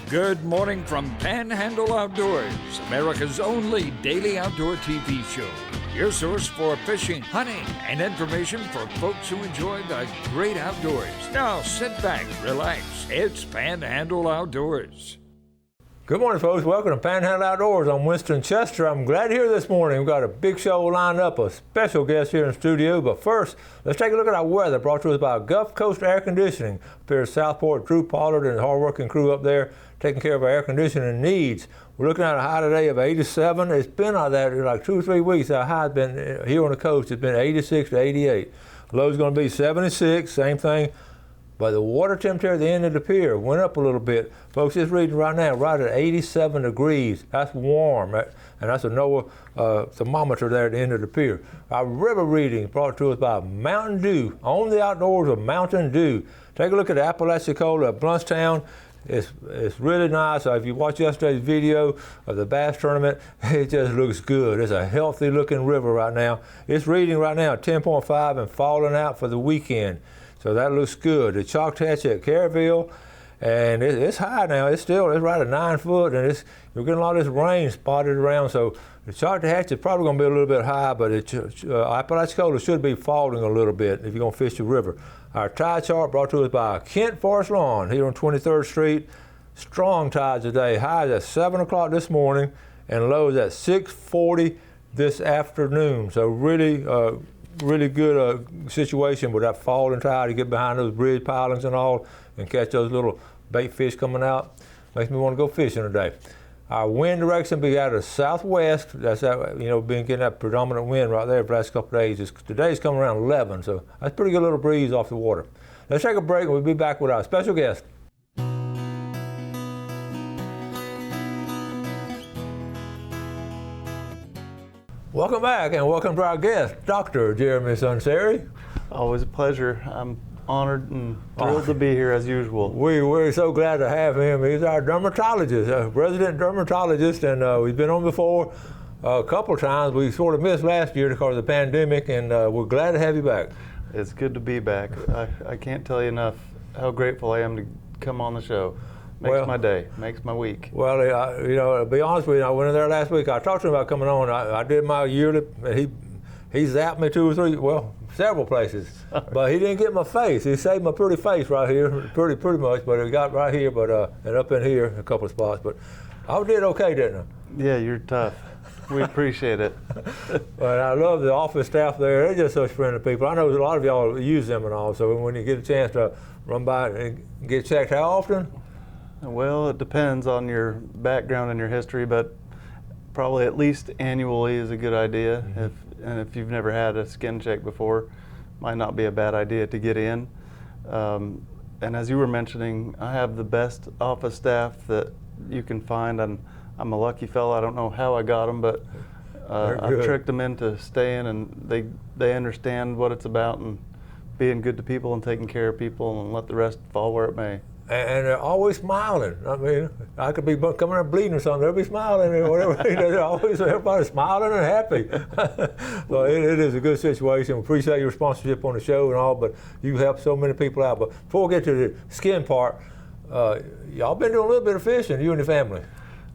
Good morning from Panhandle Outdoors, America's only daily outdoor TV show. Your source for fishing, hunting, and information for folks who enjoy the great outdoors. Now sit back, relax. It's Panhandle Outdoors. Good morning, folks. Welcome to Panhandle Outdoors. I'm Winston Chester. I'm glad you're here this morning. We've got a big show lined up, a special guest here in the studio. But first, let's take a look at our weather brought to us by Gulf Coast Air Conditioning. Up here at Southport, Drew Pollard and the hard-working crew up there taking care of our air conditioning needs. We're looking at a high today of 87. It's been like that in like 2 or 3 weeks. Our high has been here on the coast. It's been 86 to 88. Low's going to be 76, same thing. But the water temperature at the end of the pier went up a little bit. Folks, it's reading right now right at 87 degrees. That's warm, and that's a NOAA thermometer there at the end of the pier. Our river reading brought to us by Mountain Dew, on the outdoors of Mountain Dew. Take a look at the Apalachicola at Bluntstown. It's really nice. If you watch yesterday's video of the bass tournament, it just looks good. It's a healthy looking river right now. It's reading right now at 10.5 and falling out for the weekend. So that looks good. The Choctaw at Caryville, and it's high now. It's right at 9 foot, and you're getting a lot of this rain spotted around. So the Choctaw is probably going to be a little bit high, but Apalachicola should be falling a little bit if you're going to fish the river. Our tide chart brought to us by Kent Forest Lawn here on 23rd Street. Strong tides today. Highs at 7 o'clock this morning, and lows at 6:40 this afternoon. So really good situation with that falling tide to get behind those bridge pilings and all and catch those little bait fish coming out. Makes me want to go fishing today. Our wind direction be out of southwest. That's been getting that predominant wind right there for the last couple of days. Today's coming around 11, so that's a pretty good little breeze off the water. Let's take a break and we'll be back with our special guest. Welcome back, and welcome to our guest, Dr. Jeremy Sunseri. Always a pleasure. I'm honored and thrilled to be here as usual. We're so glad to have him. He's our dermatologist, resident dermatologist, and we've been on before a couple of times. We sort of missed last year because of the pandemic, and we're glad to have you back. It's good to be back. I can't tell you enough how grateful I am to come on the show. Makes my day, makes my week. Well, to be honest with you, I went in there last week. I talked to him about coming on. I did my yearly, and he zapped me several places, but he didn't get my face. He saved my pretty face right here, pretty much, but he got right here, and up in here a couple of spots. But I did okay, didn't I? Yeah, you're tough. We appreciate it. But I love the office staff there. They're just such friendly people. I know a lot of y'all use them and all, so when you get a chance to run by and get checked, how often? Well, it depends on your background and your history, but probably at least annually is a good idea. Mm-hmm. If you've never had a skin check before, might not be a bad idea to get in. And as you were mentioning, I have the best office staff that you can find. I'm a lucky fella. I don't know how I got them, but I've tricked them into staying, and they understand what it's about and being good to people and taking care of people and let the rest fall where it may. And they're always smiling. I mean, I could be coming up bleeding or something. They'll be smiling or whatever. They're always, everybody's smiling and happy. So it is a good situation. We appreciate your sponsorship on the show and all, but you help so many people out. But before we get to the skin part, y'all been doing a little bit of fishing, you and your family.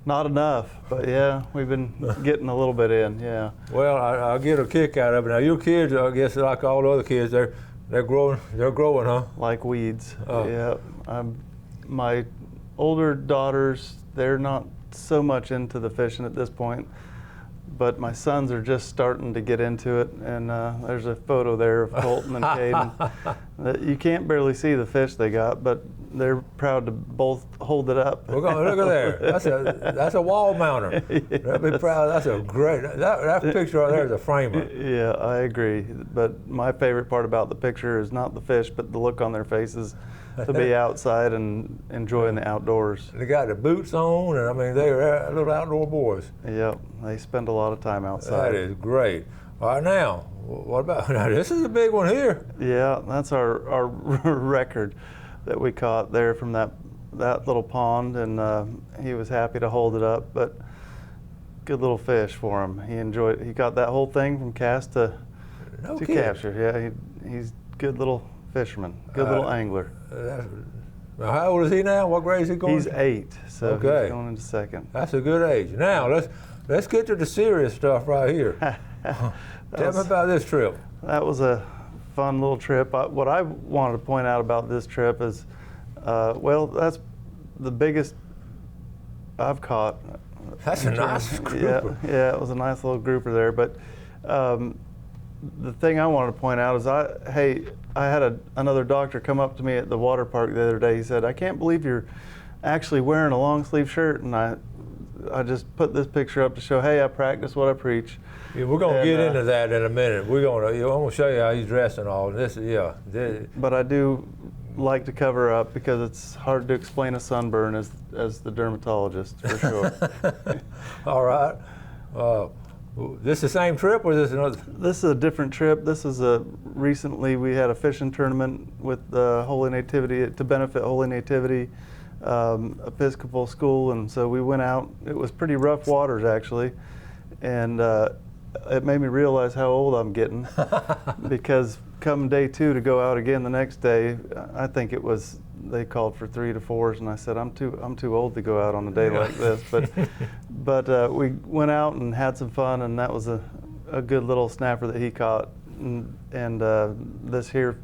Not enough, but yeah, we've been getting a little bit in, yeah. Well, I get a kick out of it. Now, your kids, I guess, like all the other kids, they're growing, huh? Like weeds, oh. Yeah. My older daughters, they're not so much into the fishing at this point, but my sons are just starting to get into it, and there's a photo there of Colton and Caden. You can't barely see the fish they got, but they're proud to both hold it up. We're going to look at there. That's a wall mounter. Yes. They'll be proud. That's a great. That picture right there is a framer. Yeah, I agree. But my favorite part about the picture is not the fish, but the look on their faces to be outside and enjoying the outdoors. They got the boots on, and I mean they're little outdoor boys. Yep, they spend a lot of time outside. That is great. All right, now what about now? This is a big one here. Yeah, that's our record that we caught there from that little pond, and he was happy to hold it up. But good little fish for him. He enjoyed. He got that whole thing from cast to capture. Yeah, he's good little fisherman, good little angler. Now, how old is he now? What grade is he going? He's 8, so Okay. he's going into second. That's a good age. Now let's get to the serious stuff right here. Tell me about this trip. That was a fun little trip. What I wanted to point out about this trip is, well, that's the biggest I've caught. That's a nice grouper. Yeah, it was a nice little grouper there. But the thing I wanted to point out is, I had another doctor come up to me at the water park the other day. He said, "I can't believe you're actually wearing a long sleeve shirt." And I just put this picture up to show, hey, I practice what I preach. Yeah, we're gonna get into that in a minute. I'm gonna show you how he's dressed and all. But I do like to cover up because it's hard to explain a sunburn as the dermatologist, for sure. All right. This the same trip, or is this another? This is a different trip. This is recently we had a fishing tournament with Holy Nativity to benefit Holy Nativity Episcopal School, and so we went out. It was pretty rough waters actually, and it made me realize how old I'm getting because come day 2 to go out again the next day, I think it was they called for 3 to 4s, and I said I'm too old to go out on a day like this. But we went out and had some fun, and that was a good little snapper that he caught. And this here.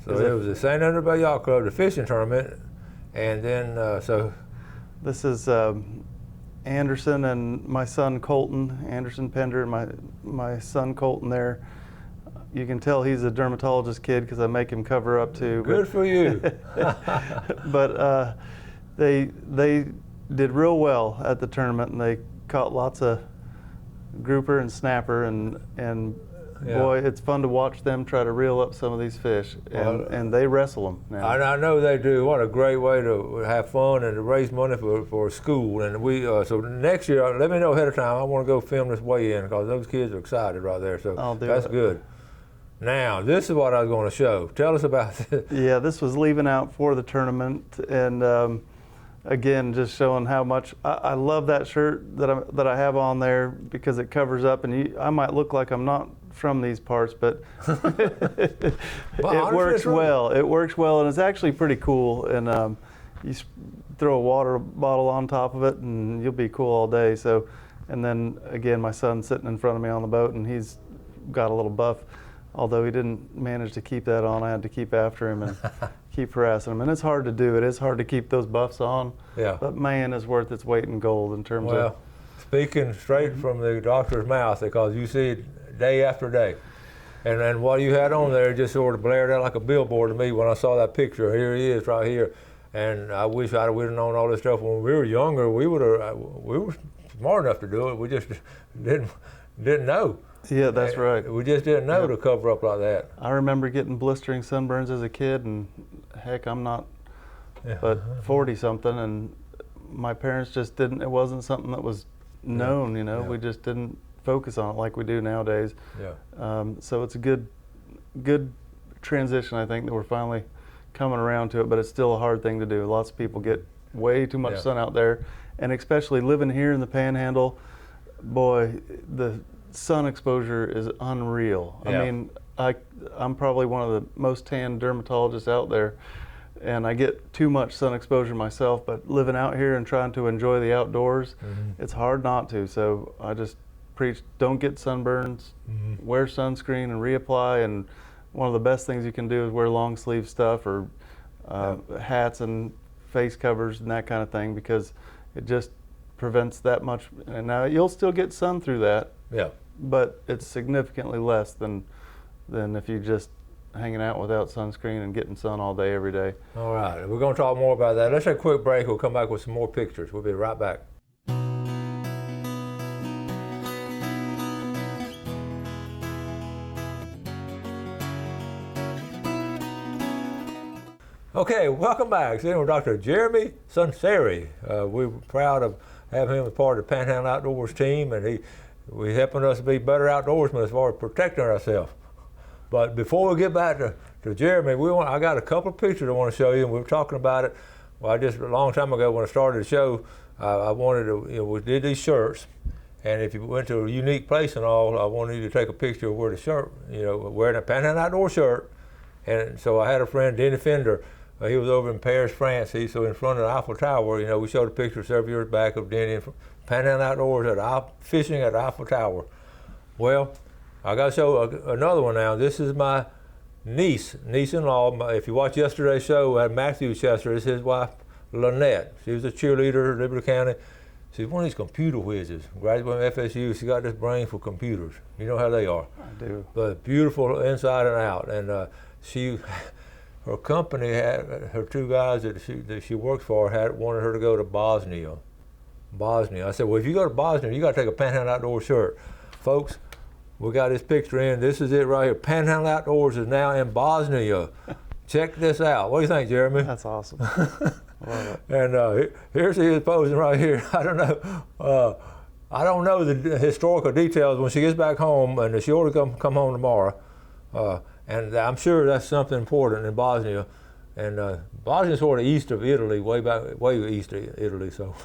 So it was the St. Andrew Bay Yacht Club, the fishing tournament, and then so. This is Anderson and my son Colton, Anderson Pender, and my son Colton there. You can tell he's a dermatologist kid because I make him cover up too. Good for you. But they did real well at the tournament, and they caught lots of grouper and snapper, and yeah. Boy, it's fun to watch them try to reel up some of these fish, and they wrestle them now. I know they do. What a great way to have fun and to raise money for a school. And we so next year, let me know ahead of time. I want to go film this weigh-in because those kids are excited right there. So that's good. Now, this is what I was going to show. Tell us about this. Yeah, this was leaving out for the tournament, and again, just showing how much I love that shirt that I have on there because it covers up, and I might look like I'm not from these parts, but it works well. It works well, and it's actually pretty cool. And you throw a water bottle on top of it, and you'll be cool all day. So, and then again, my son's sitting in front of me on the boat, and he's got a little buff. Although he didn't manage to keep that on, I had to keep after him and keep harassing him. And it's hard to do. It is hard to keep those buffs on. Yeah. But man, it's worth its weight in gold in terms of. Well, speaking straight from the doctor's mouth, because you see it day after day. And what you had on there just sort of blared out like a billboard to me when I saw that picture. Here he is right here. And I wish we'd have known all this stuff when we were younger. We were smart enough to do it. We just didn't know. Yeah, that's right. We just didn't know to cover up like that. I remember getting blistering sunburns as a kid, and heck, I'm not but 40-something, and my parents just didn't, it wasn't something that was known, you know. We just didn't focus on it like we do nowadays. Yeah. So it's a good transition, I think, that we're finally coming around to it, but it's still a hard thing to do. Lots of people get way too much sun out there, and especially living here in the Panhandle, boy, the sun exposure is unreal. I mean, I'm probably one of the most tan dermatologists out there, and I get too much sun exposure myself, but living out here and trying to enjoy the outdoors, it's hard not to. So I just preach, don't get sunburns, wear sunscreen and reapply, and one of the best things you can do is wear long sleeve stuff or hats and face covers and that kind of thing, because it just prevents that much. And now you'll still get sun through that. Yeah. But it's significantly less than if you just hanging out without sunscreen and getting sun all day every day. All right, we're going to talk more about that. Let's take a quick break. We'll come back with some more pictures. We'll be right back. Okay, welcome back. Sitting with Dr. Jeremy Sunseri. We're proud of having him as part of the Panhandle Outdoors team, and he's helping us be better outdoorsmen as far as protecting ourselves. But before we get back to Jeremy, I got a couple of pictures I want to show you, and we were talking about it. Well, just a long time ago when I started the show, I wanted to, we did these shirts, and if you went to a unique place and all, I wanted you to take a picture of where the shirt, wearing a Panhandle Outdoor shirt. And so I had a friend, Denny Fender, He was over in Paris, France. So in front of the Eiffel Tower, you know, we showed a picture several years back of Denny in Panhandle Outdoors fishing at the Eiffel Tower. Well, I got to show another one now. This is my niece-in-law. If you watch yesterday's show, Matthew Chester is his wife, Lynette. She was a cheerleader in Liberty County. She's one of these computer whizzes. Graduated from FSU. She got this brain for computers. You know how they are. I do. But beautiful inside and out. And her company had her two guys that she works for wanted her to go to Bosnia. I said, well, if you go to Bosnia, you got to take a Panhandle Outdoors shirt, folks. We got this picture in. This is it right here. Panhandle Outdoors is now in Bosnia. Check this out. What do you think, Jeremy? That's awesome. Love it. And here she is posing right here. I don't know the historical details when she gets back home, and she ought to come home tomorrow. And I'm sure that's something important in Bosnia. And Bosnia's sort of east of Italy, way east of Italy. So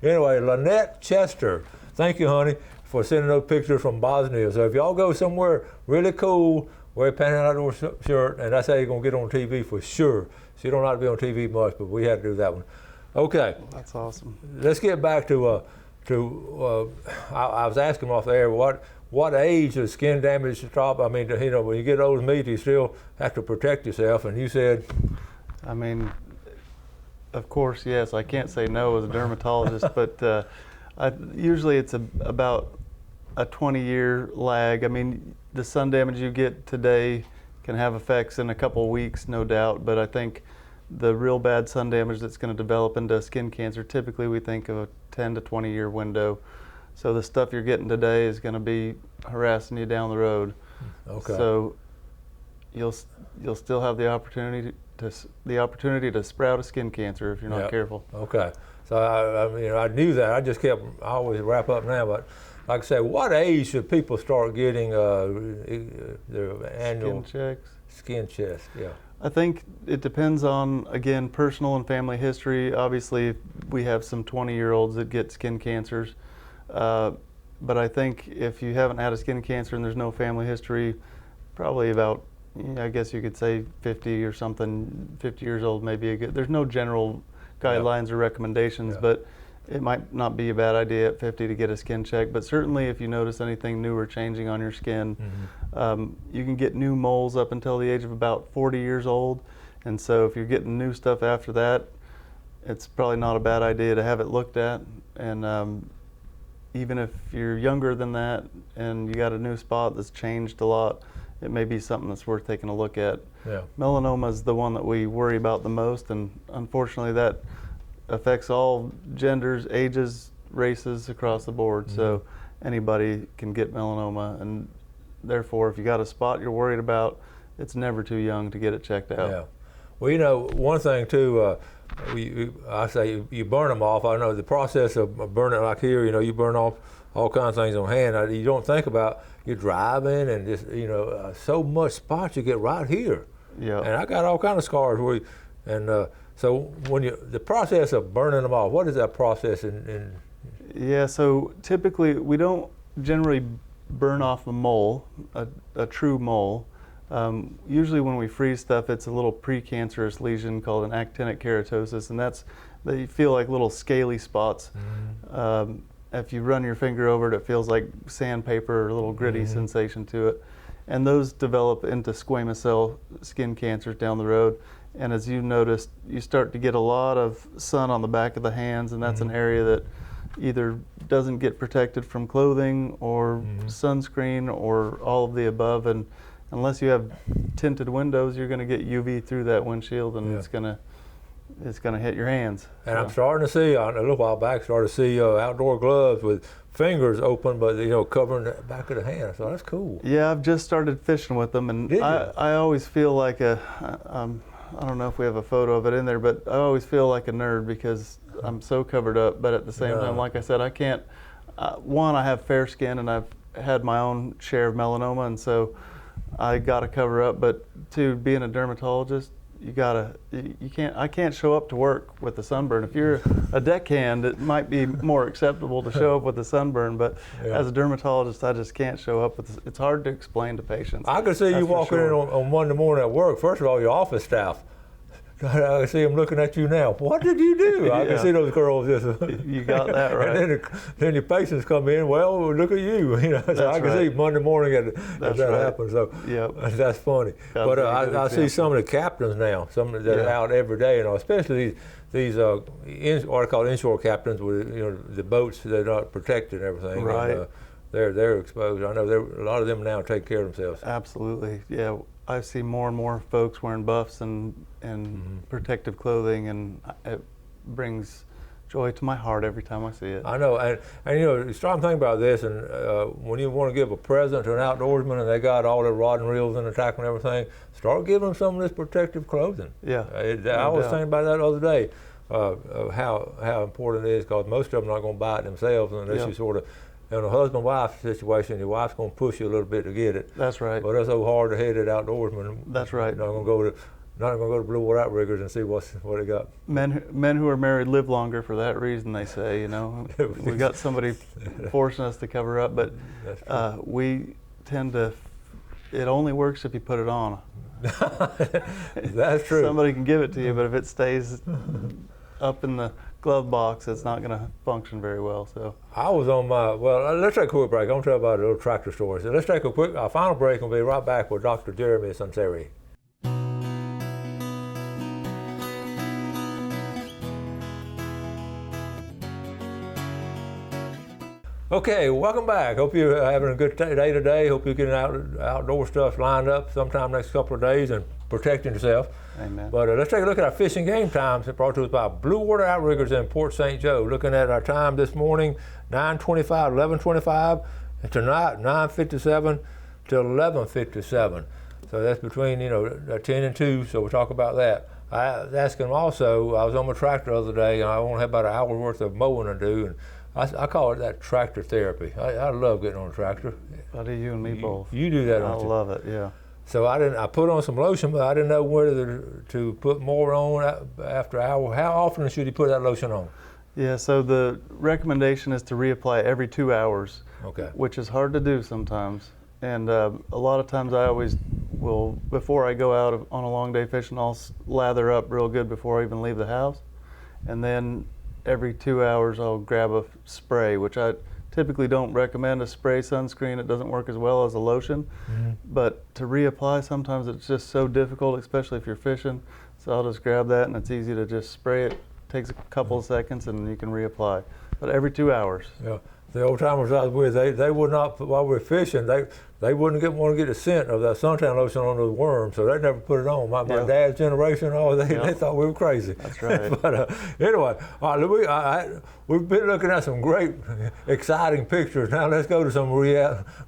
anyway, Lynette Chester, thank you, honey, for sending those pictures from Bosnia. So if y'all go somewhere really cool, wear a Panhandle Outdoors shirt, and that's how you're going to get on TV for sure. She don't like to be on TV much, but we had to do that one. Okay. That's awesome. Let's get back to I was asking off the air, what age does skin damage stop? I mean, you know, when you get old as me, you still have to protect yourself, and you said... I mean, of course, yes. I can't say no as a dermatologist, but usually it's about a 20-year lag. I mean, the sun damage you get today can have effects in a couple of weeks, no doubt, but I think the real bad sun damage that's going to develop into skin cancer, typically we think of a 10 to 20-year window. So the stuff you're getting today is going to be harassing you down the road. Okay. So you'll still have the opportunity to sprout a skin cancer if you're not careful. Okay. So I knew that. I always wrap up now, but like I say, what age should people start getting their annual skin checks? Yeah. I think it depends on, again, personal and family history. Obviously, we have some 20-year-olds that get skin cancers. But I think if you haven't had a skin cancer and there's no family history, probably about, I guess you could say 50 or something, 50 years old may be a good, there's no general guidelines or recommendations, but it might not be a bad idea at 50 to get a skin check. But certainly if you notice anything new or changing on your skin, you can get new moles up until the age of about 40 years old. And so if you're getting new stuff after that, it's probably not a bad idea to have it looked at. And even if you're younger than that and you got a new spot that's changed a lot, it may be something that's worth taking a look at. Yeah. Melanoma is the one that we worry about the most, and unfortunately that affects all genders, ages, races across the board. So anybody can get melanoma, and therefore if you got a spot you're worried about, it's never too young to get it checked out. Yeah. Well, you know, one thing too, I say you burn them off. I know the process of burning, like here, you know, you burn off all kinds of things on hand. You don't think about you're driving and just, you know, so much spots you get right here. Yeah. And I got all kind of scars so when the process of burning them off, what is that process in? Yeah, so typically we don't generally burn off a mole, a true mole. Usually when we freeze stuff, it's a little precancerous lesion called an actinic keratosis, and they feel like little scaly spots. If you run your finger over it, it feels like sandpaper or a little gritty sensation to it. And those develop into squamous cell skin cancers down the road. And as you noticed, you start to get a lot of sun on the back of the hands, and that's an area that either doesn't get protected from clothing or sunscreen or all of the above. And unless you have tinted windows, you're going to get UV through that windshield, and it's going to hit your hands. And I'm starting to see, a little while back, started to see outdoor gloves with fingers open, but you know, covering the back of the hand. So that's cool. Yeah, I've just started fishing with them, and I always feel like I don't know if we have a photo of it in there, but I always feel like a nerd because I'm so covered up. But at the same time, like I said, I can't. One, I have fair skin, and I've had my own share of melanoma, and so I got to cover up. But two, being a dermatologist, I can't show up to work with a sunburn. If you're a deckhand, it might be more acceptable to show up with a sunburn, but as a dermatologist, I just can't show up with it's hard to explain to patients. I could see you walking in on Monday morning at work. First of all, your office staff I see them looking at you now. What did you do? I can see those girls just. You got that right. And then your patients come in. Well, look at you. So I can see Monday morning that happens. So that's funny. But I see some of the captains now. Some that are out every day, especially these what I call inshore captains with the boats that are not protected and everything. Right. And, they're exposed. I know a lot of them now take care of themselves. Absolutely. Yeah. I see more and more folks wearing buffs and protective clothing, and it brings joy to my heart every time I see it. I know, and start thinking about this, and when you want to give a present to an outdoorsman and they got all their rod and reels and tackle and everything, start giving them some of this protective clothing. Yeah. I was thinking about that the other day, how important it is, because most of them are not going to buy it themselves unless you sort of, in a husband-wife situation, your wife's going to push you a little bit to get it. That's right. But that's so hard-headed outdoorsman. That's right. Not going to go to Blue Water Outriggers and see what they got. Men who are married live longer for that reason, they say. We got somebody forcing us to cover up, but we tend to. It only works if you put it on. That's true. Somebody can give it to you, but if it stays up in the glove box, it's not going to function very well. So I was on let's take a quick break. I'm going to tell about a little tractor story. So let's take a final break and we'll be right back with Dr. Jeremy Sunseri. Okay, welcome back. Hope you're having a good day today. Hope you're getting outdoor stuff lined up sometime next couple of days and protecting yourself. Amen. But let's take a look at our fishing game times. Brought to us by Blue Water Outriggers in Port St. Joe. Looking at our time this morning, 9:25, 11:25, and tonight 9:57 to 11:57. So that's between 10 and 2. So we'll talk about that. I was asking also. I was on my tractor the other day, and I only had about an hour worth of mowing to do, and I call it that tractor therapy. I love getting on a tractor. Buddy, you and me both. You do that, don't you? I love it. Yeah. So I put on some lotion, but I didn't know whether to put more on after an hour. How often should you put that lotion on? Yeah, so the recommendation is to reapply every 2 hours, which is hard to do sometimes. And a lot of times I always will, before I go out on a long day fishing, I'll lather up real good before I even leave the house. And then every 2 hours I'll grab a spray, which I typically don't recommend a spray sunscreen. It doesn't work as well as a lotion. But to reapply, sometimes it's just so difficult, especially if you're fishing. So I'll just grab that, and it's easy to just spray it. Takes a couple of seconds, and you can reapply. But every 2 hours. Yeah. The old timers I was with, they would not, while we were fishing, they wouldn't want to get the scent of that suntan lotion on those worms, so they never put it on. My dad's generation, they thought we were crazy. That's right. But anyway, all right, we've been looking at some great, exciting pictures. Now let's go to some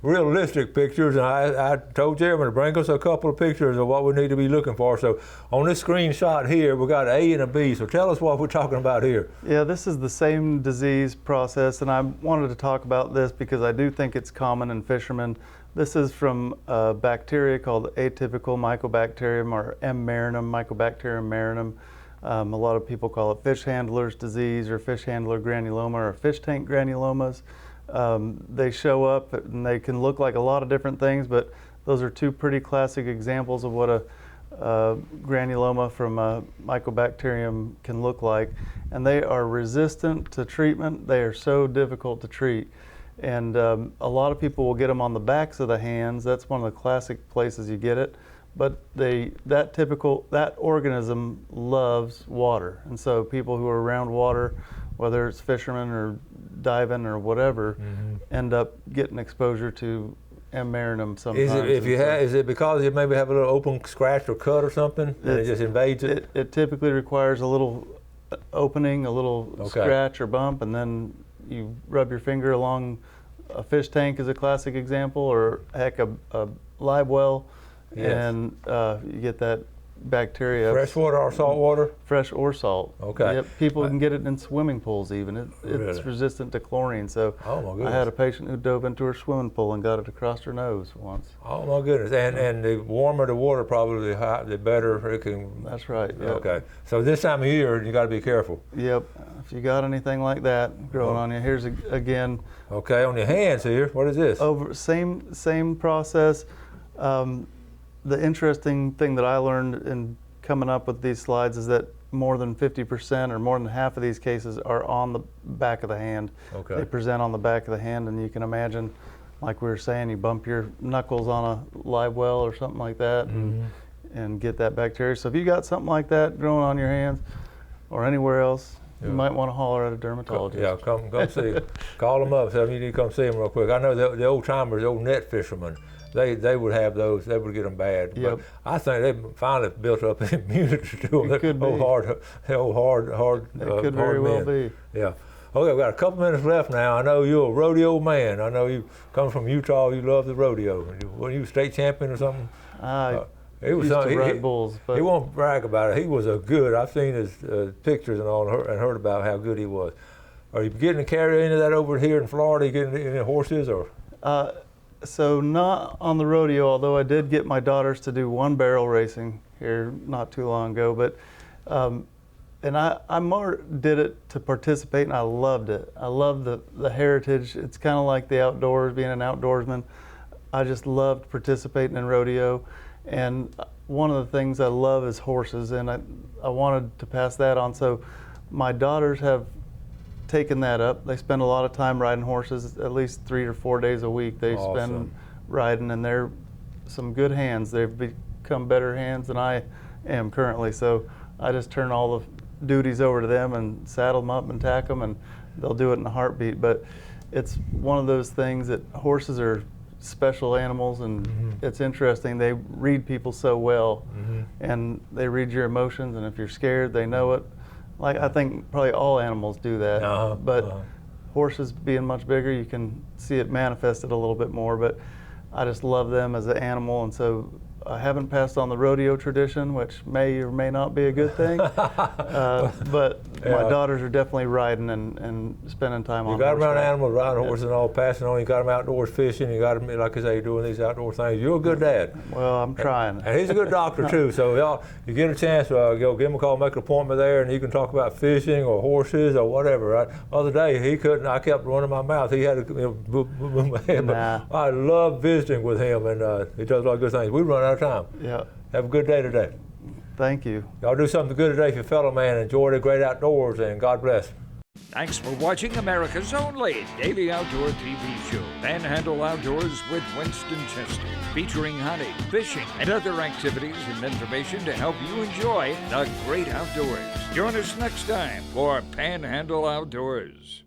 realistic pictures. And I told Jeremy to bring us a couple of pictures of what we need to be looking for. So on this screenshot here, we got an A and a B. So tell us what we're talking about here. Yeah, this is the same disease process, and I wanted to talk about this because I do think it's common in fishermen. This is from a bacteria called atypical mycobacterium, or M. marinum, Mycobacterium marinum. A lot of people call it fish handler's disease or fish handler granuloma or fish tank granulomas. They show up and they can look like a lot of different things, but those are two pretty classic examples of what a granuloma from a mycobacterium can look like. And they are resistant to treatment. They are so difficult to treat. And a lot of people will get them on the backs of the hands. That's one of the classic places you get it. But that organism loves water. And so people who are around water, whether it's fishermen or diving or whatever, end up getting exposure to M. marinum sometimes. Is it because you maybe have a little open scratch or cut or something, and it just invades it? It typically requires a little opening, a little scratch or bump, and then you rub your finger along a fish tank is a classic example, or heck, a live well, and you get that bacteria. Fresh water or salt water? Fresh or salt. Okay. Yep. People can get it in swimming pools even. It's resistant to chlorine. So I had a patient who dove into her swimming pool and got it across her nose once. Oh my goodness. And the warmer the water, probably the better it can. That's right. Yep. Okay. So this time of year, you got to be careful. Yep. If you got anything like that growing on you, here's again. Okay, on your hands here. What is this? Same process. The interesting thing that I learned in coming up with these slides is that more than 50% or more than half of these cases are on the back of the hand. Okay. They present on the back of the hand, and you can imagine, like we were saying, you bump your knuckles on a live well or something like that, and get that bacteria. So if you got something like that growing on your hands or anywhere else, you might want to holler at a dermatologist. Yeah, come see. Call them up. Tell them you need to come see them real quick. I know the old timers, the old net fishermen, they would have those. They would get them bad. Yep. But I think they finally built up immunity to them. It could be. Hard. It could very well be. Yeah. Okay, we've got a couple minutes left now. I know you're a rodeo man. I know you come from Utah. You love the rodeo. Were you state champion or something? He was used to ride bulls, but he won't brag about it. He was a good. I've seen his pictures and all, and heard about how good he was. Are you getting to carry any of that over here in Florida? You getting any horses or? So not on the rodeo, although I did get my daughters to do one barrel racing here not too long ago. But and I more did it to participate, and I loved it. I love the heritage. It's kind of like the outdoors, being an outdoorsman. I just loved participating in rodeo. And one of the things I love is horses, and I wanted to pass that on. So my daughters have taken that up. They spend a lot of time riding horses, at least 3 or 4 days a week. They spend riding, and they're some good hands. They've become better hands than I am currently. So I just turn all the duties over to them and saddle them up and tack them, and they'll do it in a heartbeat. But it's one of those things that horses are special animals, and it's interesting. They read people so well, and they read your emotions, and if you're scared, they know it. Like, I think probably all animals do that, but horses being much bigger, you can see it manifested a little bit more. But I just love them as an animal, and so I haven't passed on the rodeo tradition, which may or may not be a good thing. But my daughters are definitely riding and spending time on horseback. You got them around animals, riding horses and all, passing on. You got them outdoors fishing. You got them, like I say, doing these outdoor things. You're a good dad. Well, I'm trying. And he's a good doctor too. So y'all, you get a chance, go give him a call, make an appointment there, and you can talk about fishing or horses or whatever. The other day he couldn't. I kept running my mouth. He had to. I love visiting with him, and he does a lot of good things. We run out of time. Yeah. Have a good day today. Thank you. Y'all do something good today for your fellow man. Enjoy the great outdoors, and God bless. Thanks for watching America's only daily outdoor TV show, Panhandle Outdoors with Winston Chester, featuring hunting, fishing, and other activities and information to help you enjoy the great outdoors. Join us next time for Panhandle Outdoors.